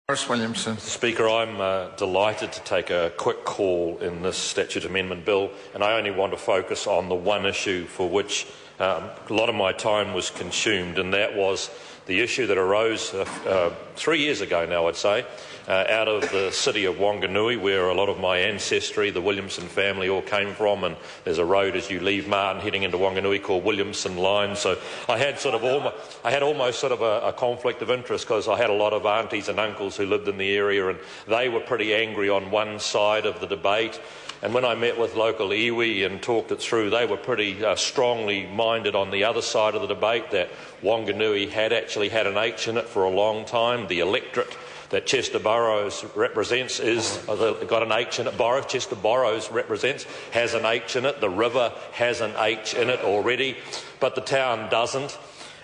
Williamson. Speaker, I'm delighted to take a quick call in this statute amendment bill, and I only want to focus on the one issue for which a lot of my time was consumed, and that was the issue that arose 3 years ago now, I'd say, out of the city of Wanganui, where a lot of my ancestry, the Williamson family, all came from, and there's a road as you leave Martin heading into Wanganui called Williamson Line. So I had almost a conflict of interest, because I had a lot of aunties and uncles who lived in the area, and they were pretty angry on one side of the debate. And when I met with local iwi and talked it through, they were pretty strongly minded on the other side of the debate, that Wanganui had actually had an H in it for a long time. The electorate that Chester Burrows represents got an H in it. Chester Burrows represents has an H in it. The river has an H in it already, but the town doesn't.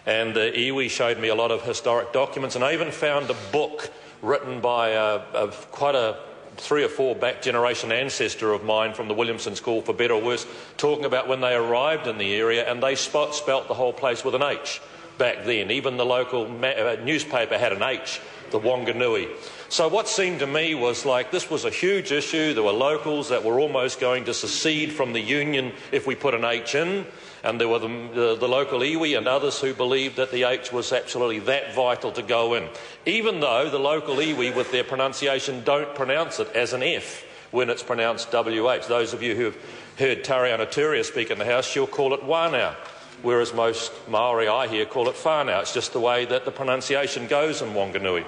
And the iwi showed me a lot of historic documents, and I even found a book written by quite a 3 or 4 back generation ancestor of mine from the Williamson School, for better or worse, talking about when they arrived in the area, and they spelt the whole place with an H back then. Even the local newspaper had an H, the Wanganui. So what seemed to me was like this was a huge issue. There were locals that were almost going to secede from the union if we put an H in, and there were the local iwi and others who believed that the H was absolutely that vital to go in, even though the local iwi with their pronunciation don't pronounce it as an F when it's pronounced WH. Those of you who have heard Tariana Turia speak in the House, she'll call it wānau, whereas most Maori I hear call it whānau. It's just the way that the pronunciation goes in Wanganui.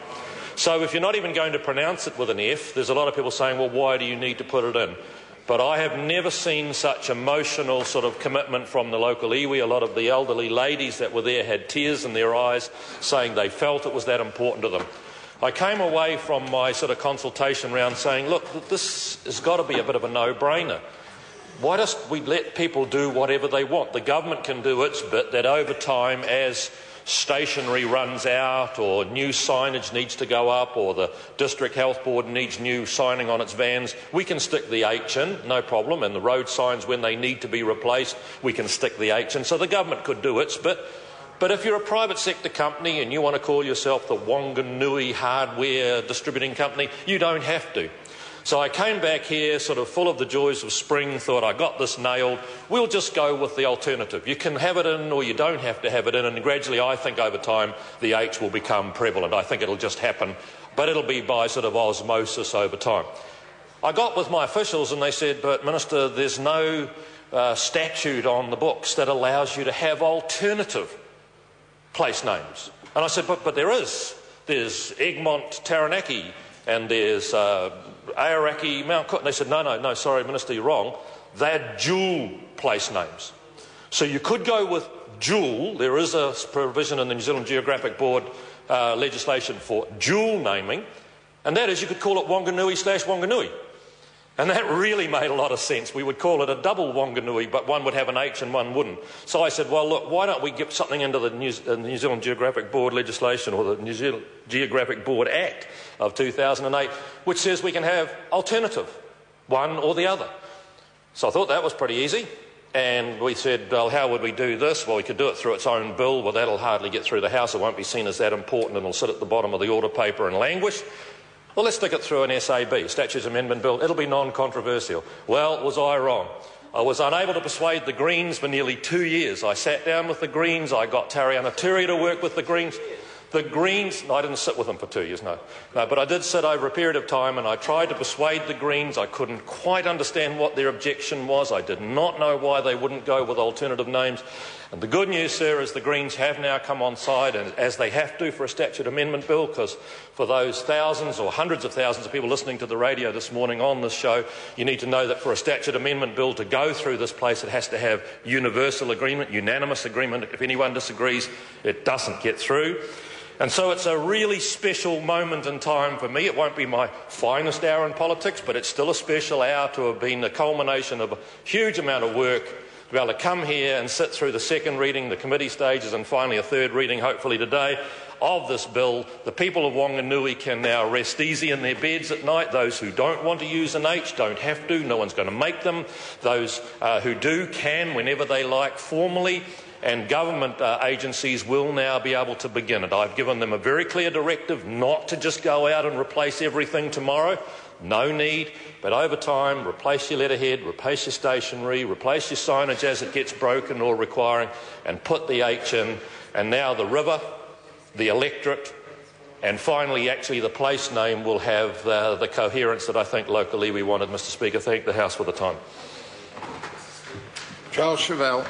So if you're not even going to pronounce it with an F, there's a lot of people saying, well, why do you need to put it in? But I have never seen such emotional sort of commitment from the local iwi. A lot of the elderly ladies that were there had tears in their eyes, saying they felt it was that important to them. I came away from my sort of consultation round saying, look, this has got to be a bit of a no-brainer. Why don't we let people do whatever they want? The government can do its bit, that over time, as stationery runs out, or new signage needs to go up, or the District Health Board needs new signing on its vans, we can stick the H in, no problem, and the road signs, when they need to be replaced, we can stick the H in. So the government could do its bit. But if you're a private sector company and you want to call yourself the Wanganui Hardware Distributing Company, you don't have to. So I came back here sort of full of the joys of spring, thought I got this nailed, we'll just go with the alternative. You can have it in or you don't have to have it in, and gradually I think over time the H will become prevalent. I think it'll just happen, but it'll be by sort of osmosis over time. I got with my officials and they said, but Minister, there's no statute on the books that allows you to have alternative place names. And I said, but there is. There's Egmont Taranaki, and there's Aoraki, Mount Cook. And they said, no, sorry, Minister, you're wrong. They're dual place names. So you could go with dual. There is a provision in the New Zealand Geographic Board legislation for dual naming, and that is you could call it Wanganui/Wanganui. And that really made a lot of sense. We would call it a double Wanganui, but one would have an H and one wouldn't. So I said, well, look, why don't we get something into the New Zealand Geographic Board legislation, or the New Zealand Geographic Board Act of 2008, which says we can have alternative, one or the other. So I thought that was pretty easy. And we said, well, how would we do this? Well, we could do it through its own bill. Well, that'll hardly get through the House. It won't be seen as that important, and it'll sit at the bottom of the order paper and languish. Well, let's stick it through an SAB, Statutes Amendment Bill. It'll be non-controversial. Well, was I wrong? I was unable to persuade the Greens for nearly 2 years. I sat down with the Greens. I got Tariana Turia to work with the Greens. The Greens, no, I didn't sit with them for 2 years, no, but I did sit over a period of time, and I tried to persuade the Greens. I couldn't quite understand what their objection was. I did not know why they wouldn't go with alternative names. And the good news, sir, is the Greens have now come on side, and as they have to for a statute amendment bill, because for those thousands or hundreds of thousands of people listening to the radio this morning on this show, you need to know that for a statute amendment bill to go through this place, it has to have universal agreement, unanimous agreement. If anyone disagrees, it doesn't get through. And so it's a really special moment in time for me. It won't be my finest hour in politics, but it's still a special hour to have been the culmination of a huge amount of work to be able to come here and sit through the second reading, the committee stages, and finally a third reading, hopefully today, of this bill. The people of Wanganui can now rest easy in their beds at night. Those who don't want to use an H don't have to. No one's going to make them. Those who do can whenever they like formally. and government agencies will now be able to begin it. I've given them a very clear directive not to just go out and replace everything tomorrow. No need, but over time, replace your letterhead, replace your stationery, replace your signage as it gets broken or requiring, and put the H in. And now the river, the electorate, and finally actually the place name will have the coherence that I think locally we wanted. Mr Speaker, thank the House for the time. Charles Chauvel.